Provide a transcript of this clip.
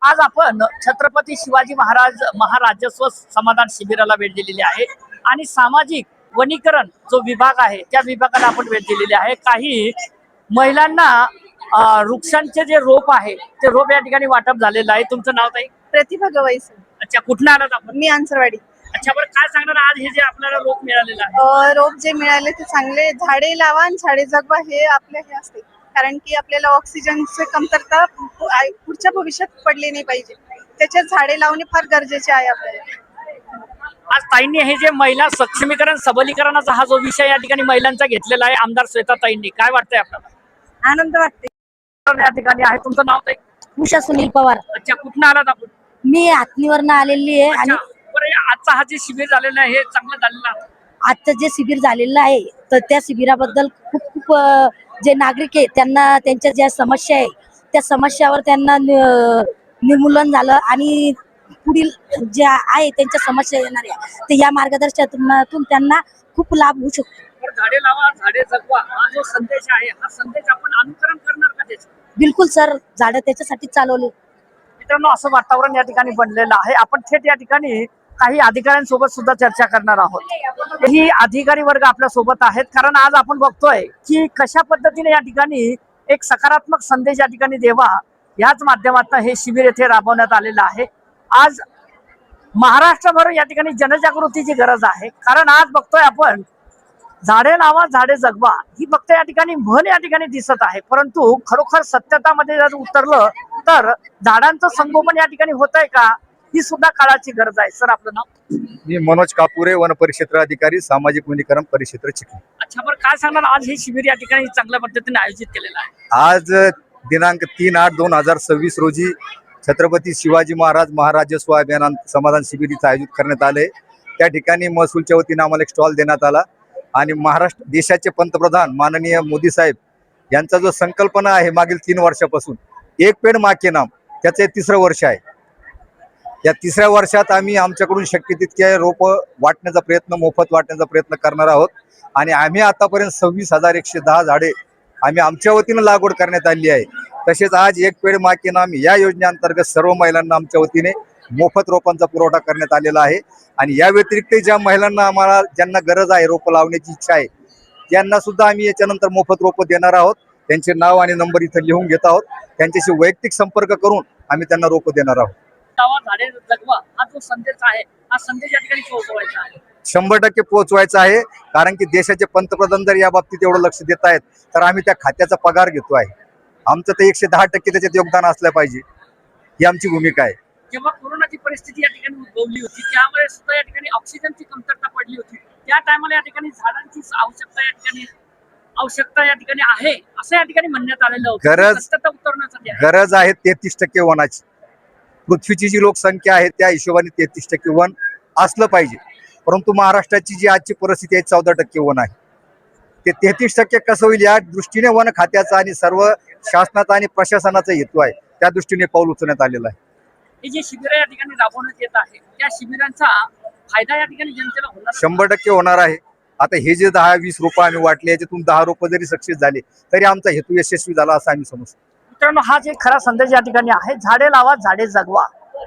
आज आपण छत्रपती शिवाजी महाराज महाराजस्व समाधान शिबिराला भेट दिलेली आहे आणि सामाजिक वनीकरण जो विभाग आहे त्या विभागाला आपण भेट दिलेली आहे। काही महिलांना वृक्षांचे जे रोप आहे ते रोप या ठिकाणी वाटप झालेलं आहे। तुमचं नाव ताई? प्रतिभा गवई सर। अच्छा, कुठून आलात आपण? मी अंसरवाडी। अच्छा, बरं काय सांगणार आज हे जे आपल्याला रोप मिळालेलं आहे? रोप जे मिळाले ते चांगले, झाडे लावा आणि झाडे जगवा हे आपले हे असते, कारण की आपल्याला ऑक्सिजनची कमतरता पुढच्या भविष्यात पडली नाही पाहिजे, त्याच्यात झाडे लावणे फार गरजेचे आहे आपल्याला। आज ताईंनी हे जे महिला सक्षमीकरण सबलीकरणाचा हा जो विषय या ठिकाणी महिलांचा घेतलेला आहे, आमदार श्वेता ताईंनी, काय वाटतंय आपल्याला? आनंद वाटते। या ठिकाणी आहे, तुमचं नाव ताई? उषा सुनील पवार। अच्छा, कुठून आलात आपण? मी हातनीवरनं आलेली आहे आणि आजचा हा जे शिबिर झालेलं आहे हे चांगलं झालेलं आहे। आजचं जे शिबिर झालेलं आहे तर त्या शिबिराबद्दल खूप खूप जे नागरिक आहे त्यांना त्यांच्या ज्या समस्या आहे त्या समस्यावर त्यांना निर्मूलन झालं आणि पुढील ज्या आहे त्यांच्या समस्या येणाऱ्या तर या मार्गदर्शनातून त्यांना खूप लाभ होऊ शकतो। झाडे लावा झाडे जगवा हा जो संदेश आहे हा संदेश आपण अनुसरण करणार का त्याचं? बिलकुल सर, झाडं त्याच्यासाठी चालवले। मित्रांनो, असं वातावरण या ठिकाणी बनलेलं आहे। आपण थेट या ठिकाणी काही अधिकाऱ्यांसोबत सुद्धा चर्चा करणार आहोत। ही अधिकारी वर्ग आपल्या सोबत आहेत, कारण आज आपण बघतोय की कशा पद्धतीने या ठिकाणी एक सकारात्मक संदेश या ठिकाणी देवा याच माध्यमातून हे शिबिर येथे राबवण्यात आलेलं आहे। आज महाराष्ट्रभर या ठिकाणी जनजागृतीची गरज आहे, कारण आज बघतोय आपण झाडे लावा झाडे जगवा ही फक्त या ठिकाणी म्हण या ठिकाणी दिसत आहे, परंतु खरोखर सत्यतामध्ये जर उतरलं तर झाडांचं संगोपन या ठिकाणी होत आहे का ही सुद्धा काळाची गरज आहे। सर, आपलं नाव? मी मनोज कापुरे, वन परिक्षेत्र अधिकारी, सामाजिक वनीकरण परिक्षेत्र चिखली। अच्छा, बरं काय सांगणार आज हे शिबिर या ठिकाणी चांगल्या पद्धतीने आयोजित केलेलं आहे? आज दिनांक 3/8/2026 रोजी छत्रपती शिवाजी महाराज महाराजस्व अभियान समाधान शिबिर आयोजित करण्यात आले। त्या ठिकाणी महसूलच्या वतीने आम्हाला एक स्टॉल देण्यात आला आणि महाराष्ट्र देशाचे पंतप्रधान माननीय मोदी साहेब यांचा जो संकल्पना आहे मागील 3 वर्षापासून, एक पेड़ माँ के नाम, त्याचे 3रं वर्ष आहे। या 3ऱ्या वर्षात आम्ही आमच्याकडून शक्य तितके रोप वाटण्याचा प्रयत्न, मोफत वाटण्याचा प्रयत्न करणार आहोत आणि आम्ही आतापर्यंत 26,110 झाडे आम्ही आमच्या वतीनं लागवड करण्यात आली आहे। तसेच आज एक पेड़ माँ के नाम या योजनेअंतर्गत सर्व महिलांना आमच्या वतीने मोफत रोपांचा पुरवठा करण्यात आलेला आहे आणि या व्यतिरिक्त ज्या महिलांना आम्हाला ज्यांना गरज आहे, रोप लावण्याची इच्छा आहे, त्यांना सुद्धा आम्ही याच्यानंतर मोफत रोप देणार आहोत। त्यांचे नाव आणि नंबर इथं लिहून घेत आहोत, त्यांच्याशी वैयक्तिक संपर्क करून आम्ही त्यांना रोप देणार आहोत। झाडे जगवा हा जो संदेश आहे हा संदेश या ठिकाणी पोहोचवायचा आहे, 100% पोहोचवायचा आहे, कारण की देशाचे पंतप्रधान जर या बाबतीत एवढं लक्ष देत आहेत तर आम्ही त्या खात्याचा पगार घेतो आहे। आमचं तर 110% त्याच्यात योगदान असलं पाहिजे, ही आमची भूमिका आहे। जेव्हा कोरोनाची परिस्थिती या ठिकाणी उद्भवली होती त्यामुळे सुद्धा या ठिकाणी ऑक्सिजनची कमतरता पडली होती, त्या टायमाला या ठिकाणी झाडांची आवश्यकता या ठिकाणी आहे असं या ठिकाणी म्हणण्यात आलेलं होतं। सत्यता उतरवण्यासाठी गरज आहे 33% वनाची। पृथ्वीची जी लोकसंख्या आहे त्या हिशोबाने 33% वन असलं पाहिजे, परंतु महाराष्ट्राची जी आजची परिस्थिती आहे 14% वन आहे। ते 33% कसं होईल या दृष्टीने वन खात्याचा आणि सर्व शासनाचा आणि प्रशासनाचा हेतू आहे, त्या दृष्टीने पाऊल उचलण्यात आलेलं आहे। हे जे शिबिर या ठिकाणी राबवण्यात येत आहे त्या शिबिरांचा फायदा या ठिकाणी जनतेला होणार? 100% होणार आहे। आता हे जे 10-20 रोप आम्ही वाटले याच्यातून 10 रोप जरी सक्सेस झाले तरी आमचा हेतू यशस्वी झाला असं आम्ही समजतो। मित्रांनो, हा जे खरा संदेश या ठिकाणी आहे, झाडे लावा झाडे जगवा